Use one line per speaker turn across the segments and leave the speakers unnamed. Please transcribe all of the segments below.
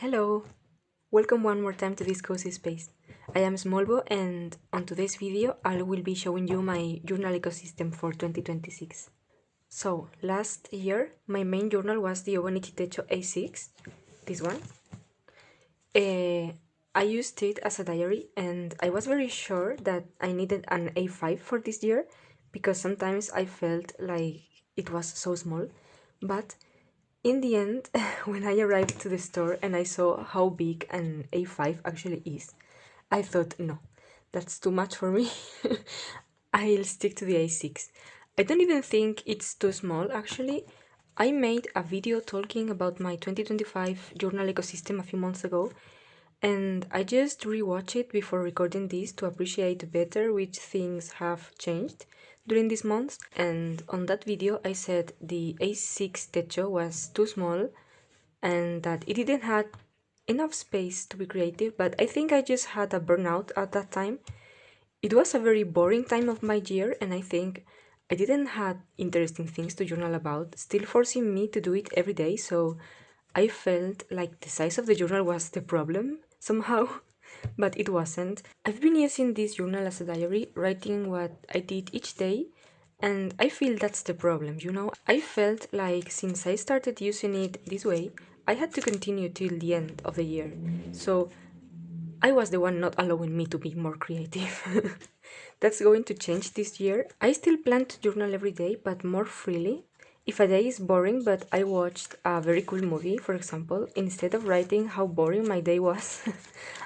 Hello! Welcome one more time to this cozy space. I am Smallbo and on today's video I will be showing you my journal ecosystem for 2026. So, last year my main journal was the Hobonichi Techo A6, this one. I used it as a diary and I was very sure that I needed an A5 for this year because sometimes I felt like it was so small, but in the end, when I arrived to the store and I saw how big an A5 actually is, I thought, no, that's too much for me. I'll stick to the A6. I don't even think it's too small actually. I made a video talking about my 2025 journal ecosystem a few months ago, and I just rewatched it before recording this to appreciate better which things have changed during these months. And on that video I said the A6 Techo was too small and that it didn't have enough space to be creative, but I think I just had a burnout at that time. It was a very boring time of my year and I think I didn't have interesting things to journal about, still forcing me to do it every day, so I felt like the size of the journal was the problem somehow, but it wasn't. I've been using this journal as a diary, writing what I did each day, and I feel that's the problem. I felt like since I started using it this way, I had to continue till the end of the year. So I was the one not allowing me to be more creative. That's going to change this year. I still plan to journal every day, but more freely. If a day is boring but I watched a very cool movie, for example, instead of writing how boring my day was,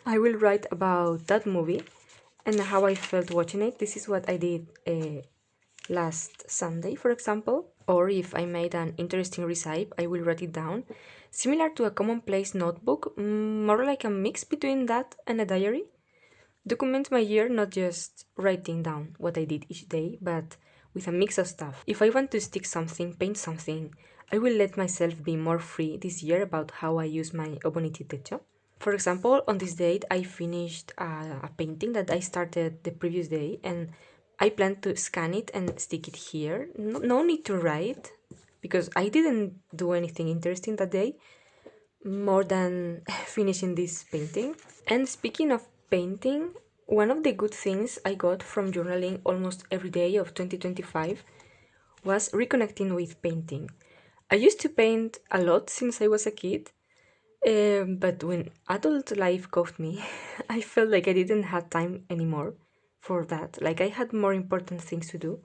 I will write about that movie and how I felt watching it. This is what I did last Sunday, for example. Or if I made an interesting recipe, I will write it down. Similar to a commonplace notebook, more like a mix between that and a diary. Document my year, not just writing down what I did each day, but with a mix of stuff. If I want to stick something, paint something, I will let myself be more free this year about how I use my Hobonichi Techo. For example, on this date, I finished a painting that I started the previous day and I plan to scan it and stick it here. No need to write because I didn't do anything interesting that day more than finishing this painting. And speaking of painting, one of the good things I got from journaling almost every day of 2025 was reconnecting with painting. I used to paint a lot since I was a kid, but when adult life got me, I felt like I didn't have time anymore for that. Like I had more important things to do.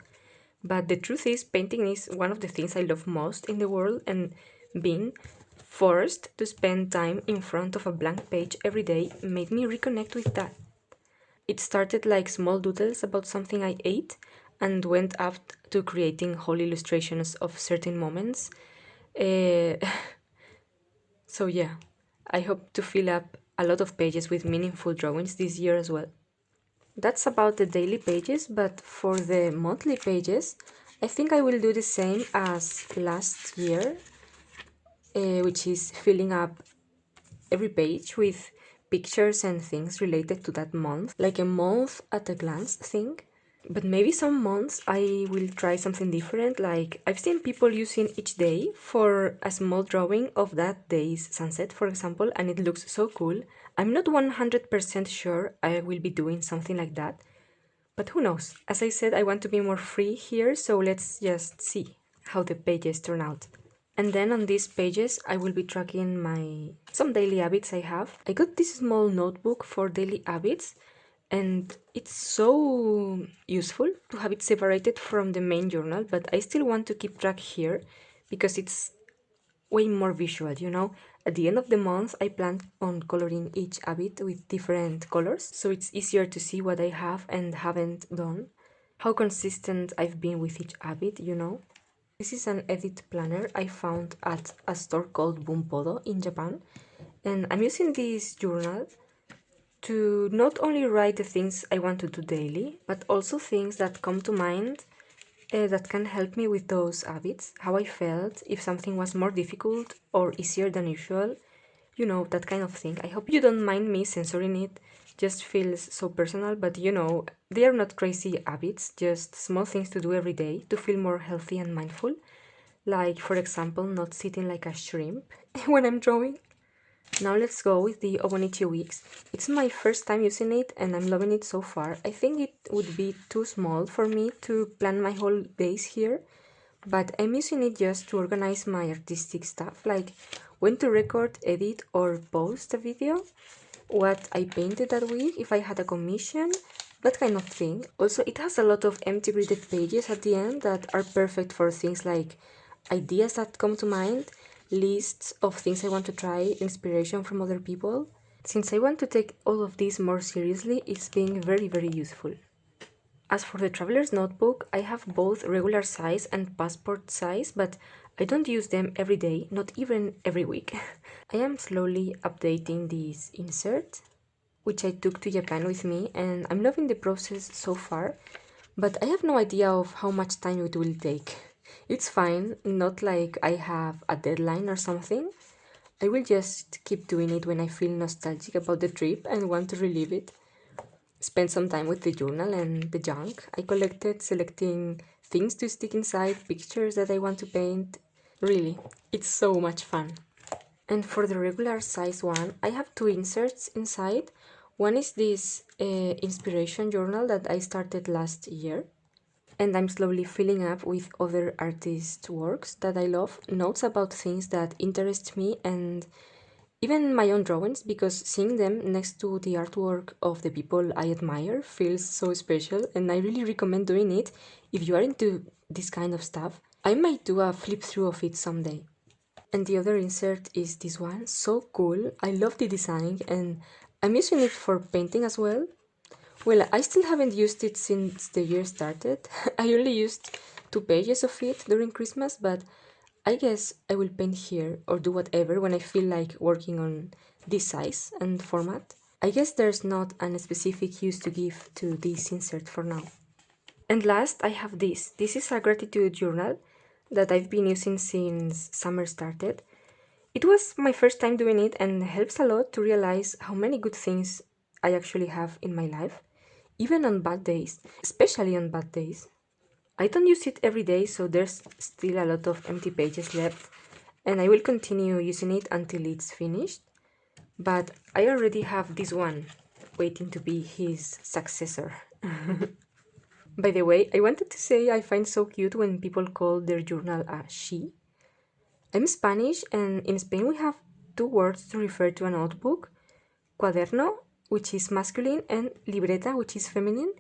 But the truth is, painting is one of the things I love most in the world, and being forced to spend time in front of a blank page every day made me reconnect with that. It started like small doodles about something I ate and went up to creating whole illustrations of certain moments. Uh, so, yeah, I hope to fill up a lot of pages with meaningful drawings this year as well. That's about the daily pages, but for the monthly pages, I think I will do the same as last year, which is filling up every page with pictures and things related to that month, like a month at a glance thing. But maybe some months I will try something different, like I've seen people using each day for a small drawing of that day's sunset, for example, and it looks so cool. I'm not 100% sure I will be doing something like that, but who knows? As I said, I want to be more free here, so let's just see how the pages turn out. And then on these pages, I will be tracking some daily habits I have. I got this small notebook for daily habits, and it's so useful to have it separated from the main journal, but I still want to keep track here because it's way more visual. At the end of the month, I plan on coloring each habit with different colors, so it's easier to see what I have and haven't done, how consistent I've been with each habit. This is an edit planner I found at a store called Bumpodo in Japan, and I'm using this journal to not only write the things I want to do daily, but also things that come to mind that can help me with those habits, how I felt, if something was more difficult or easier than usual, that kind of thing. I hope you don't mind me censoring it, just feels so personal, but they are not crazy habits, just small things to do every day to feel more healthy and mindful. Like, for example, not sitting like a shrimp when I'm drawing. Now let's go with the Hobonichi Weeks. It's my first time using it and I'm loving it so far. I think it would be too small for me to plan my whole days here, but I'm using it just to organize my artistic stuff, like when to record, edit, or post a video, what I painted that week, if I had a commission, that kind of thing. Also, it has a lot of empty graded pages at the end that are perfect for things like ideas that come to mind, lists of things I want to try, inspiration from other people. Since I want to take all of this more seriously, it's being very useful. As for the traveler's notebook, I have both regular size and passport size, but I don't use them every day, not even every week. I am slowly updating this insert, which I took to Japan with me, and I'm loving the process so far, but I have no idea of how much time it will take. It's fine, not like I have a deadline or something. I will just keep doing it when I feel nostalgic about the trip and want to relive it. Spend some time with the journal and the junk I collected, selecting things to stick inside, pictures that I want to paint. Really, it's so much fun. And for the regular size one, I have two inserts inside. One is this inspiration journal that I started last year, and I'm slowly filling up with other artists' works that I love, notes about things that interest me, and even my own drawings, because seeing them next to the artwork of the people I admire feels so special, and I really recommend doing it if you are into this kind of stuff. I might do a flip through of it someday. And the other insert is this one, so cool. I love the design and I'm using it for painting as well. Well, I still haven't used it since the year started. I only used 2 pages of it during Christmas, but I guess I will paint here or do whatever when I feel like working on this size and format. I guess there's not a specific use to give to this insert for now. And last, I have this. This is a gratitude journal that I've been using since summer started. It was my first time doing it and helps a lot to realize how many good things I actually have in my life, even on bad days, especially on bad days. I don't use it every day, so there's still a lot of empty pages left, and I will continue using it until it's finished. But I already have this one waiting to be his successor. By the way, I wanted to say I find so cute when people call their journal a she. I'm Spanish, and in Spain we have two words to refer to a notebook: cuaderno, which is masculine, and libreta, which is feminine.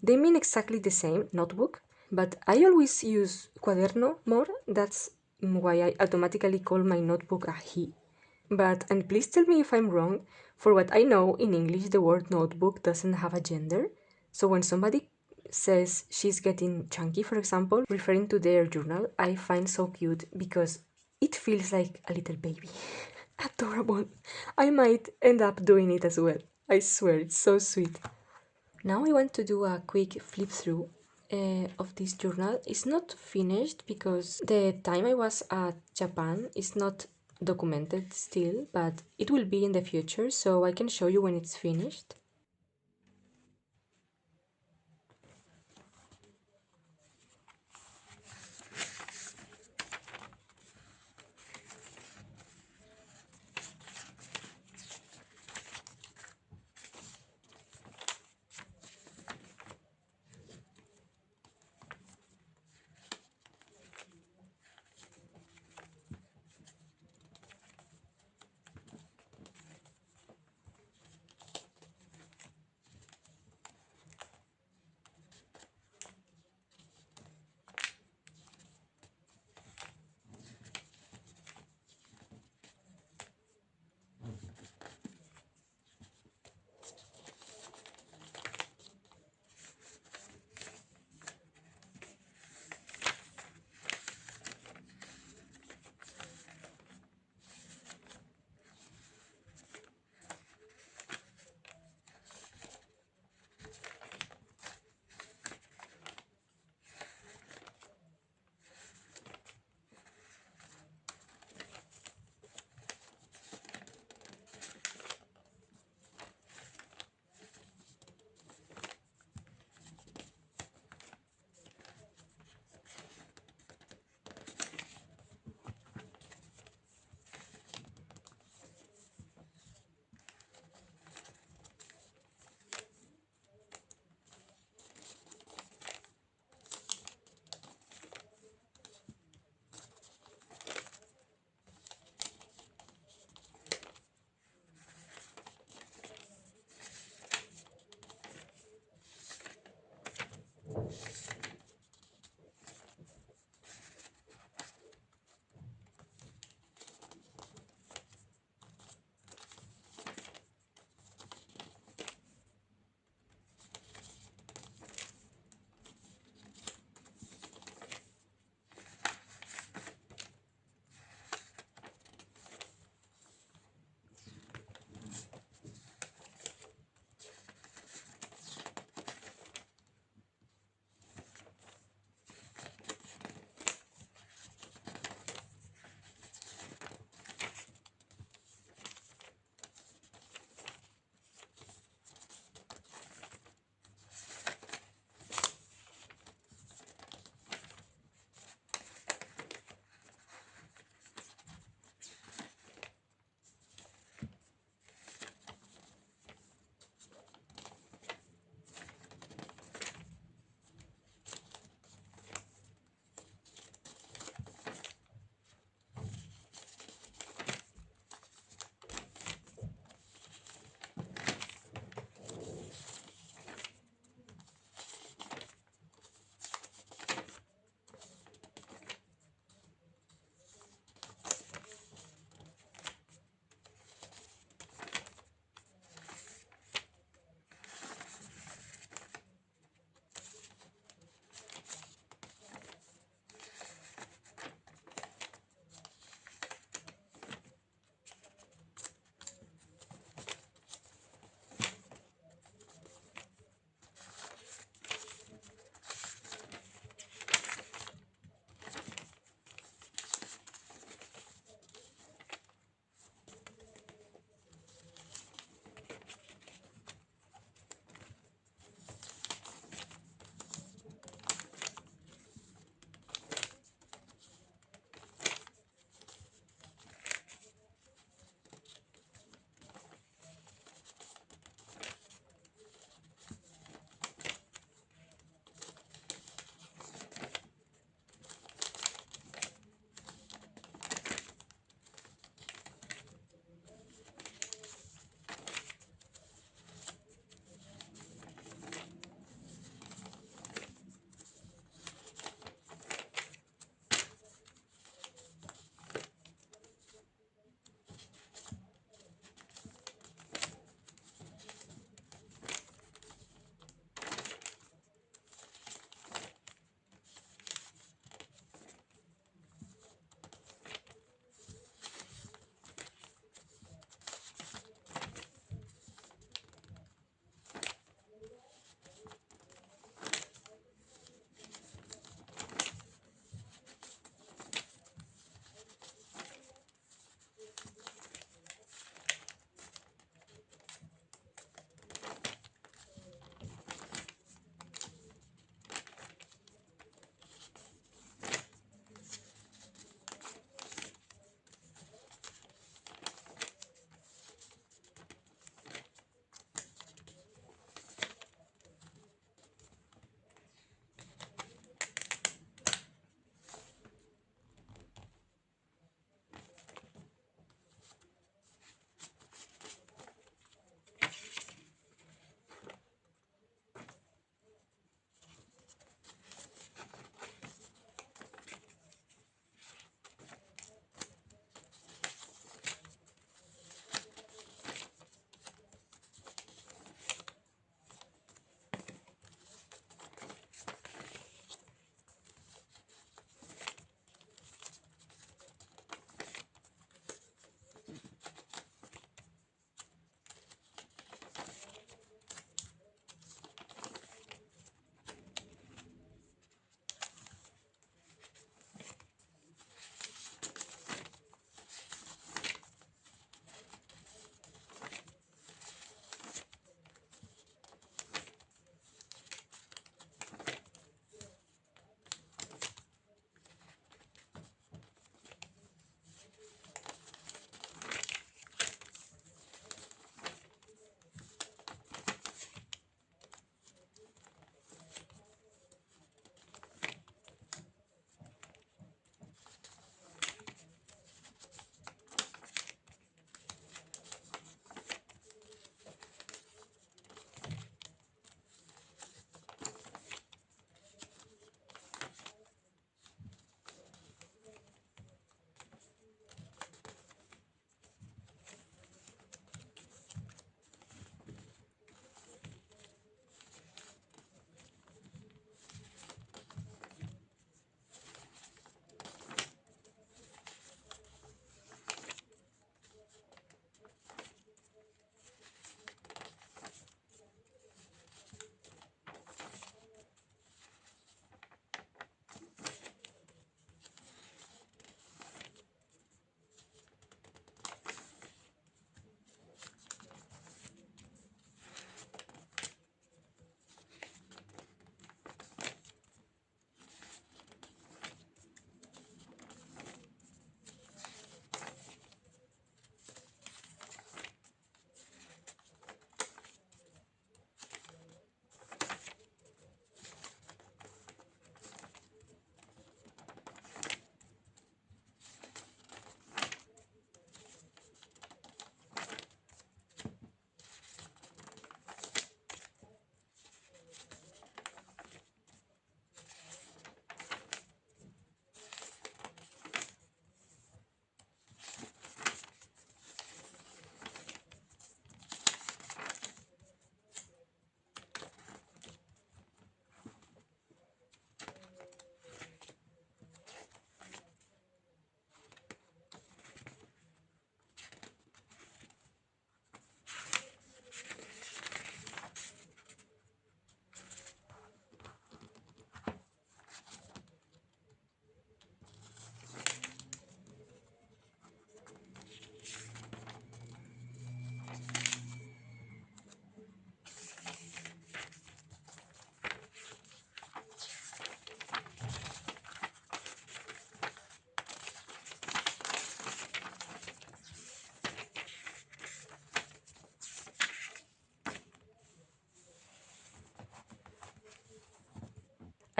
They mean exactly the same, notebook, but I always use cuaderno more. That's why I automatically call my notebook a he. But, and please tell me if I'm wrong, for what I know, in English the word notebook doesn't have a gender. So when somebody says she's getting chunky, for example, referring to their journal, I find so cute because it feels like a little baby. Adorable. I might end up doing it as well. I swear, it's so sweet. Now I want to do a quick flip through of this journal. It's not finished because the time I was at Japan is not documented still, but it will be in the future, so I can show you when it's finished.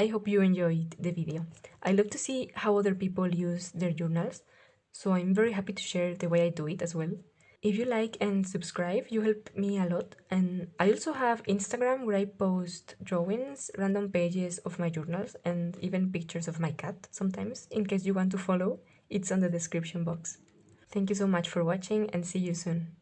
I hope you enjoyed the video. I love to see how other people use their journals, so I'm very happy to share the way I do it as well. If you like and subscribe, you help me a lot. And I also have Instagram where I post drawings, random pages of my journals, and even pictures of my cat sometimes. In case you want to follow, it's on the description box. Thank you so much for watching and see you soon.